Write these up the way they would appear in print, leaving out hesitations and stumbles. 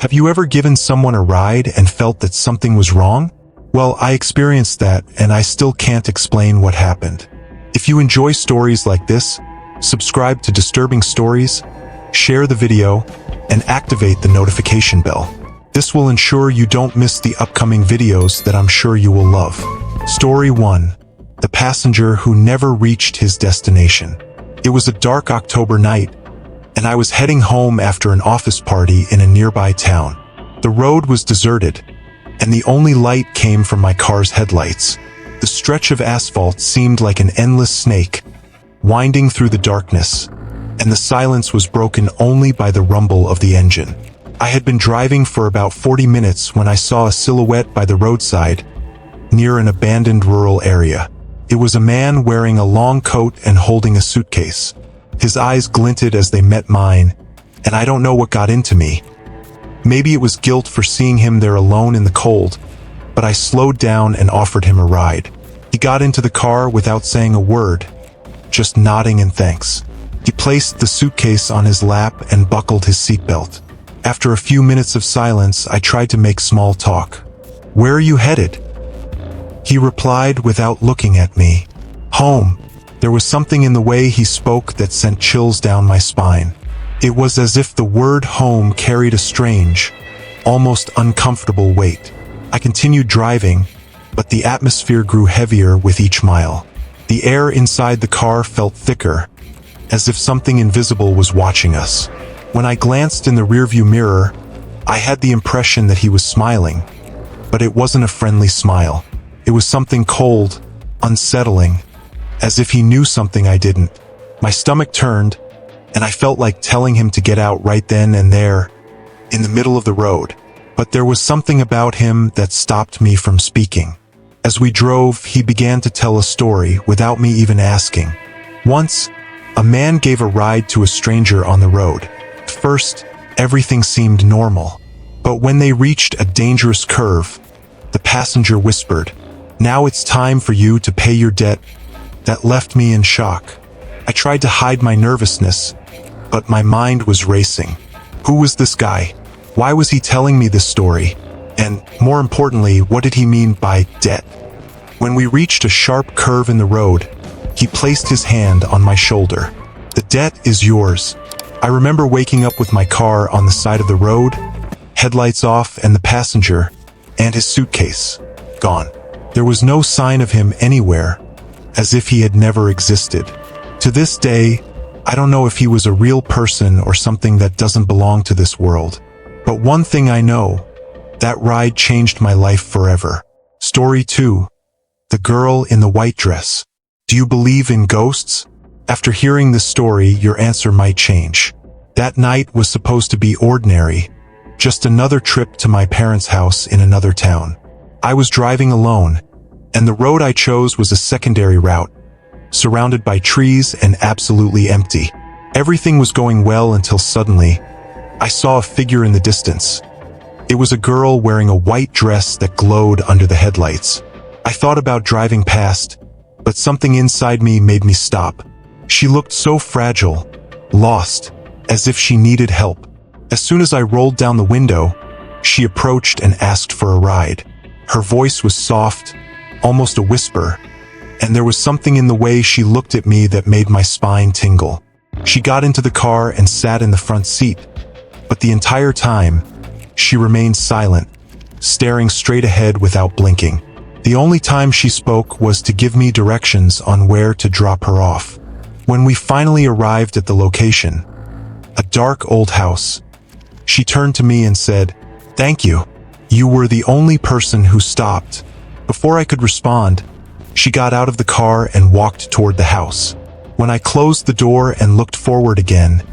Have you ever given someone a ride and felt that something was wrong? Well, I experienced that, and I still can't explain what happened. If you enjoy stories like this, subscribe to Disturbing Stories, share the video, and activate the notification bell. This will ensure you don't miss the upcoming videos that I'm sure you will love. Story 1. The passenger who never reached his destination. It was a dark October night, and I was heading home after an office party in a nearby town. The road was deserted, and the only light came from my car's headlights. The stretch of asphalt seemed like an endless snake, winding through the darkness, and the silence was broken only by the rumble of the engine. I had been driving for about 40 minutes when I saw a silhouette by the roadside, near an abandoned rural area. It was a man wearing a long coat and holding a suitcase. His eyes glinted as they met mine, and I don't know what got into me. Maybe it was guilt for seeing him there alone in the cold, but I slowed down and offered him a ride. He got into the car without saying a word, just nodding in thanks. He placed the suitcase on his lap and buckled his seatbelt. After a few minutes of silence, I tried to make small talk. "Where are you headed?" He replied without looking at me. "Home." There was something in the way he spoke that sent chills down my spine. It was as if the word home carried a strange, almost uncomfortable weight. I continued driving, but the atmosphere grew heavier with each mile. The air inside the car felt thicker, as if something invisible was watching us. When I glanced in the rearview mirror, I had the impression that he was smiling, but it wasn't a friendly smile. It was something cold, unsettling, as if he knew something I didn't. My stomach turned, and I felt like telling him to get out right then and there, in the middle of the road. But there was something about him that stopped me from speaking. As we drove, he began to tell a story without me even asking. Once, a man gave a ride to a stranger on the road. At first, everything seemed normal. But when they reached a dangerous curve, the passenger whispered, "Now it's time for you to pay your debt." That left me in shock. I tried to hide my nervousness, but my mind was racing. Who was this guy? Why was he telling me this story? And, more importantly, what did he mean by debt? When we reached a sharp curve in the road, he placed his hand on my shoulder. "The debt is yours." I remember waking up with my car on the side of the road, headlights off, and the passenger and his suitcase gone. There was no sign of him anywhere, as if he had never existed. To this day, I don't know if he was a real person or something that doesn't belong to this world. But one thing I know, that ride changed my life forever. Story 2. The girl in the white dress. Do you believe in ghosts? After hearing this story, your answer might change. That night was supposed to be ordinary, just another trip to my parents' house in another town. I was driving alone, and the road I chose was a secondary route, surrounded by trees and absolutely empty. Everything was going well until suddenly, I saw a figure in the distance. It was a girl wearing a white dress that glowed under the headlights. I thought about driving past, but something inside me made me stop. She looked so fragile, lost, as if she needed help. As soon as I rolled down the window, she approached and asked for a ride. Her voice was soft, almost a whisper, and there was something in the way she looked at me that made my spine tingle. She got into the car and sat in the front seat, but the entire time, she remained silent, staring straight ahead without blinking. The only time she spoke was to give me directions on where to drop her off. When we finally arrived at the location, a dark old house, she turned to me and said, "Thank you. You were the only person who stopped." Before I could respond, she got out of the car and walked toward the house. When I closed the door and looked forward again,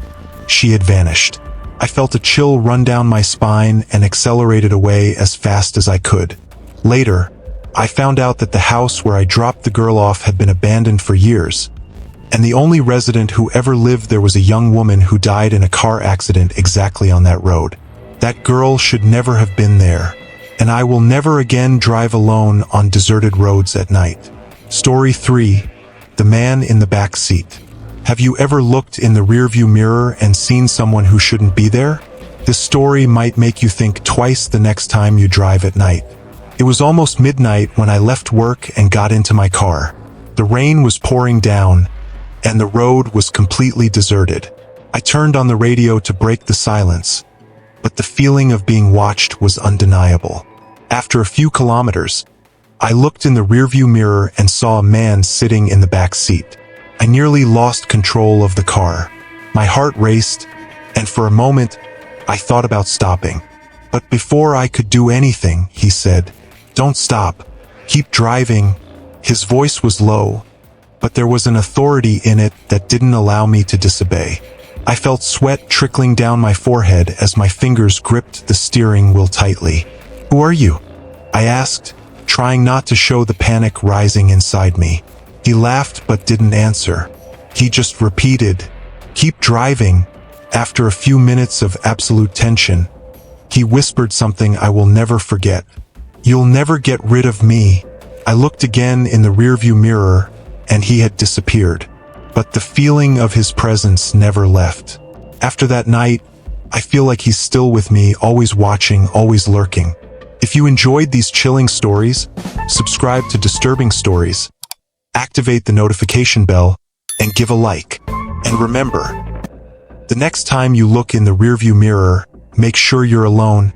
she had vanished. I felt a chill run down my spine and accelerated away as fast as I could. Later, I found out that the house where I dropped the girl off had been abandoned for years, and the only resident who ever lived there was a young woman who died in a car accident exactly on that road. That girl should never have been there, and I will never again drive alone on deserted roads at night. Story 3. The man in the back seat. Have you ever looked in the rearview mirror and seen someone who shouldn't be there? This story might make you think twice the next time you drive at night. It was almost midnight when I left work and got into my car. The rain was pouring down, and the road was completely deserted. I turned on the radio to break the silence, but the feeling of being watched was undeniable. After a few kilometers, I looked in the rearview mirror and saw a man sitting in the back seat. I nearly lost control of the car. My heart raced, and for a moment, I thought about stopping. But before I could do anything, he said, "Don't stop. Keep driving." His voice was low, but there was an authority in it that didn't allow me to disobey. I felt sweat trickling down my forehead as my fingers gripped the steering wheel tightly. "Who are you?" I asked, trying not to show the panic rising inside me. He laughed but didn't answer. He just repeated, "Keep driving." After a few minutes of absolute tension, he whispered something I will never forget. "You'll never get rid of me." I looked again in the rearview mirror, and he had disappeared. But the feeling of his presence never left. After that night, I feel like he's still with me, always watching, always lurking. If you enjoyed these chilling stories, subscribe to Disturbing Stories, activate the notification bell, and give a like. And remember, the next time you look in the rearview mirror, make sure you're alone